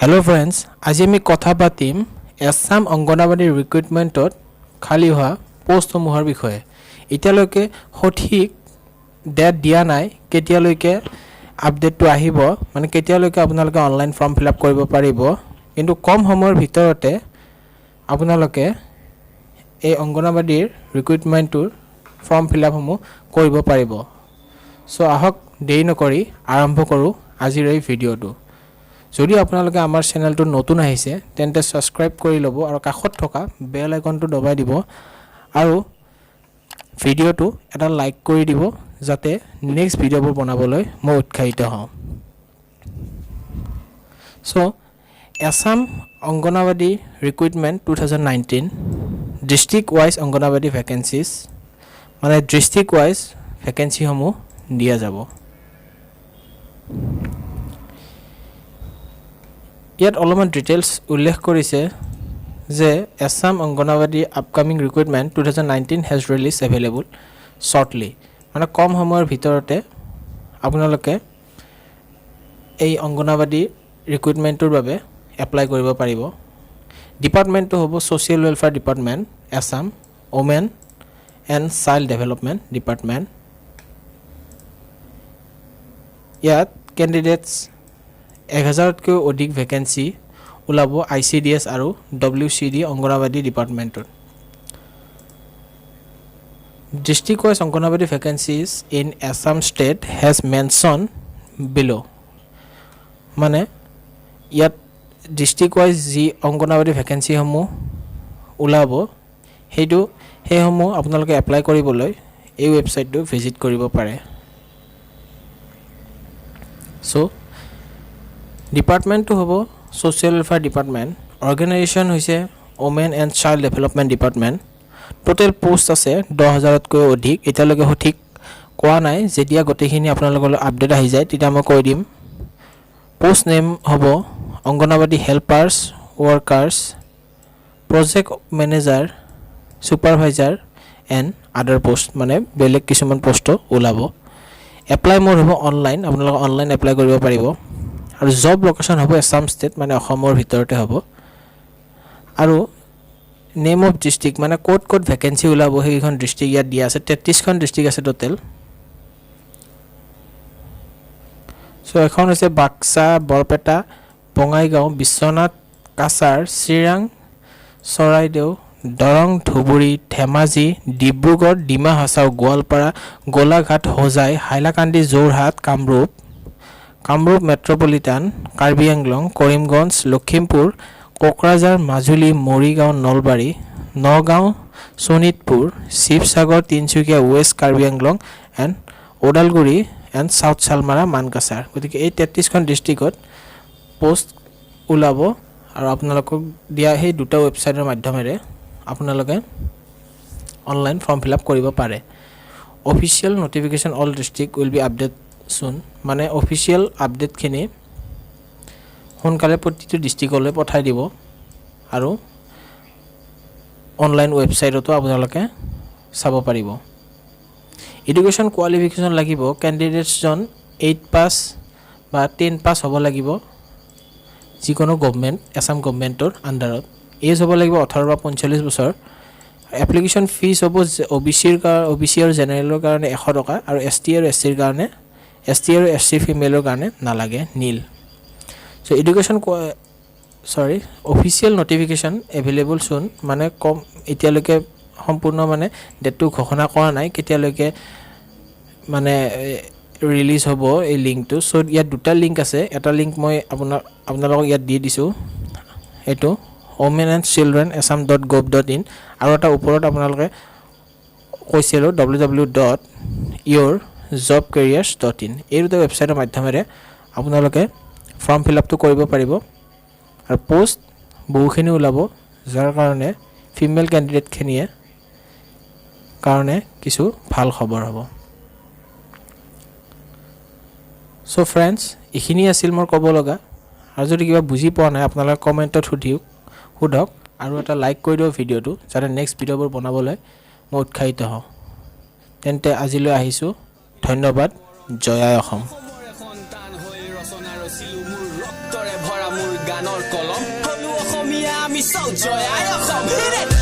Hello friends, আজি আমি কথা পাতিম এছাম অংগনবাড়ী ৰিক্ৰুটমেণ্টত খালী হোৱা পোষ্টসমূহৰ বিষয়ে। এতিয়ালৈকে সঠিক ডেট দিয়া নাই কেতিয়ালৈকে আপডেটটো আহিব, মানে কেতিয়ালৈকে আপোনালোকে অনলাইন ফৰ্ম ফিল আপ কৰিব পাৰিব, কিন্তু কম সময়ৰ ভিতৰতে আপোনালোকে এই অংগনবাড়ীৰ ৰিক্ৰুটমেণ্টটোৰ ফৰ্ম ফিল আপসমূহ কৰিব পাৰিব। সো আহক দেৰি নকৰি আৰম্ভ কৰোঁ আজিৰ এই ভিডিঅ'টো। যদি আপোনালোকে আমাৰ চেনেলটো নতুন আহিছে তেন্তে সাবস্ক্ৰাইব কৰি ল'ব আৰু কাষত থকা বেল আইকনটো দবাই দিব আৰু ভিডিঅ'টো এটা লাইক কৰি দিব যাতে নেক্সট ভিডিঅ'বোৰ বনাবলৈ মই উৎসাহিত হওঁ। So Assam anganwadi recruitment 2019 district wise anganwadi vacancies, মানে ডিষ্ট্ৰিক্ট ৱাইজ ভেকেঞ্চিসমূহ দিয়া যাব। ইয়াত অলপমান ডিটেইলছ উল্লেখ কৰিছে যে Assam anganwadi upcoming recruitment 2019 has release available shortly, মানে কম সময়ৰ ভিতৰতে আপোনালোকে এই অংগনবাড়ী ৰিক্ৰুটমেণ্টটোৰ বাবে এপ্লাই কৰিব পাৰিব। ডিপাৰ্টমেণ্টটো হ'ব social welfare department, Assam women and child development department. ইয়াত কেণ্ডিডেটছ 1000তকৈ অধিক ভেকেঞ্চি ওলাব ICDS আৰু WCD অংগনবাড়ী ডিপাৰ্টমেণ্টত। District wise anganwadi vacancies in Assam state has mention below', মানে ইয়াত ডিষ্ট্ৰিক্ট ৱাইজ যি অংগনবাড়ী ভেকেঞ্চিসমূহ ওলাব সেইসমূহ আপোনালোকে এপ্লাই কৰিবলৈ এই ৱেবছাইটটো ভিজিট কৰিব পাৰে। চ' ডিপাৰ্টমেণ্টটো হ'ব ছ'চিয়েল ৱেলফেয়াৰ ডিপাৰ্টমেণ্ট, অৰ্গেনাইজেশ্যন হৈছে women and child development department. Total post আছে 10,000তকৈ অধিক। এতিয়ালৈকে সঠিক কোৱা নাই, যেতিয়া গোটেইখিনি আপোনালোকলৈ আপডেট আহি যায় তেতিয়া মই কৈ দিম। পোষ্ট নেম হ'ব anganwadi helpers workers, project manager, supervisor and other post, মানে বেলেগ কিছুমান পোষ্টও ওলাব। এপ্লাই মোড হ'ব অনলাইন, আপোনালোকে অনলাইন এপ্লাই কৰিব পাৰিব। আৰু জব লোকেশ্যন হ'ব আছাম ষ্টেট, মানে অসমৰ ভিতৰতে হ'ব। আৰু নেম অফ ডিষ্ট্ৰিক্ট, মানে ক'ত ক'ত ভেকেঞ্চি ওলাব সেইকেইখন ডিষ্ট্ৰিক্ট ইয়াত দিয়া আছে। 33খন ডিষ্ট্ৰিক্ট আছে টোটেল। চ' এখন হৈছে Baksa, Barpeta, Bongaigaon, Biswanath, Cachar, Chirang, Charaideo, Darrang, Dhubri, Dhemaji, Dibrugarh, Dima Hasao, Goalpara, Golaghat, Hojai, Hailakandi, Jorhat, Kamrup metropolitan, Karbi Anglong, Karimganj, Lakhimpur, Kokrajhar, Majuli, Morigaon, Nalbari, Nagaon, Sonitpur, Sivasagar, Tinsukia, west Karbi Anglong and Udalguri and south Salmara, Mankachar. গতিকে এই 33খন ডিষ্ট্ৰিক্টত পোষ্ট ওলাব আৰু আপোনালোকক দিয়া সেই দুটা ৱেবছাইটৰ মাধ্যমেৰে আপোনালোকে অনলাইন ফৰ্ম ফিল আপ কৰিব পাৰে। Official notification all district will be update চুন, মানে অফিচিয়েল আপডেটখিনি সোনকালে প্ৰতিটো ডিষ্ট্ৰিক্টলৈ পঠাই দিব আৰু অনলাইন ৱেবছাইটতো আপোনালোকে চাব পাৰিব। এডুকেশ্যন কোৱালিফিকেশ্যন লাগিব, কেণ্ডিডেটছজন 8 পাছ বা 10 পাছ হ'ব লাগিব যিকোনো গভমেণ্ট, এছাম গভমেণ্টৰ আণ্ডাৰত। এজ হ'ব লাগিব 18 বা 45 বছৰ। এপ্লিকেশ্যন ফিজ হ'ব OBC আৰু জেনেৰেলৰ কাৰণে 100 টকা আৰু ST আৰু SC ফিমেলৰ কাৰণে নালাগে, নীল। চ' অফিচিয়েল নটিফিকেশ্যন এভেইলেবল চুন, মানে এতিয়ালৈকে সম্পূৰ্ণ মানে ডেটটো ঘোষণা কৰা নাই কেতিয়ালৈকে মানে ৰিলিজ হ'ব এই লিংকটো। চ' ইয়াত দুটা লিংক আছে, এটা লিংক মই আপোনালোকক ইয়াত দি দিছোঁ, এইটো women and children assam.gov.in, আৰু এটা ওপৰত আপোনালোকে কৈছিলোঁ www.yourjobcareers.in। এই দুটা ৱেবছাইটৰ মাধ্যমেৰে আপোনালোকে ফৰ্ম ফিল আপটো কৰিব পাৰিব আৰু পোষ্ট বহুখিনি ওলাব, যাৰ কাৰণে ফিমেল কেণ্ডিডেটখিনিয়ে কাৰণে কিছু ভাল খবৰ হ'ব। চ' ফ্ৰেণ্ডছ, এইখিনি আছিল মোৰ ক'ব লগা। আৰু যদি কিবা বুজি পোৱা নাই আপোনালোকে কমেণ্টত সোধক আৰু এটা লাইক কৰি দিয়ক ভিডিঅ'টো, যাতে নেক্সট ভিডিঅ'বোৰ বনাবলৈ মই উৎসাহিত হওঁ। তেন্তে আজিলৈ আহিছোঁ, ধন্যবাদ। জয় আই অসম। ৰচনা ৰচিলো মোৰ ৰক্তৰে ভৰা মোৰ গানৰ কলম হলো অসমীয়া আমি চৌ জয় আই অসম